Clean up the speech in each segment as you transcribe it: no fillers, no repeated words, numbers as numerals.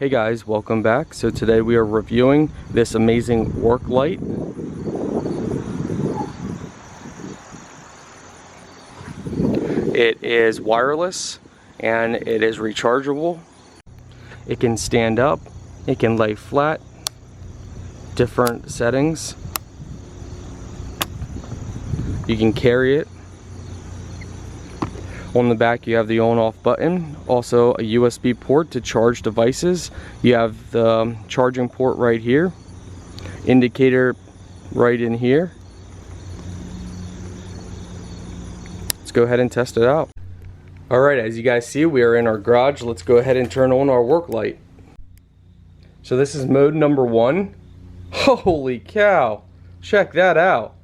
Hey guys, welcome back. So today we are reviewing this amazing work light. It is wireless and it is rechargeable. It can stand up, it can lay flat, different settings. You can carry it. On the back you have the on-off button, also a USB port to charge devices. You have the charging port right here, indicator right in here. Let's go ahead and test it out. Alright, as you guys see, we are in our garage. Let's go ahead and turn on our work light. So this is mode number 1. Holy cow! Check that out.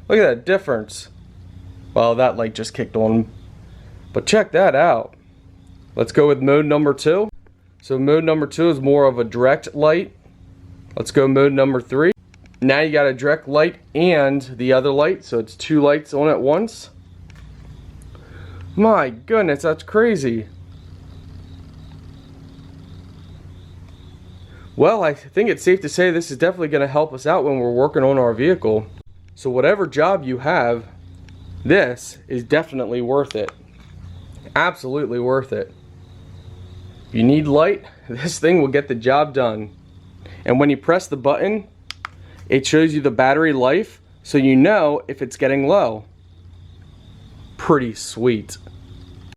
Look at that difference. Well, that light just kicked on. But check that out. Let's go with mode number 2. So mode number 2 is more of a direct light. Let's go mode number 3. Now you got a direct light and the other light, so it's 2 lights on at once. My goodness, that's crazy. Well, I think it's safe to say this is definitely going to help us out when we're working on our vehicle. So whatever job you have, this is definitely worth it. Absolutely worth it. If you need light, this thing will get the job done. And when you press the button, it shows you the battery life, so you know if it's getting low. Pretty sweet.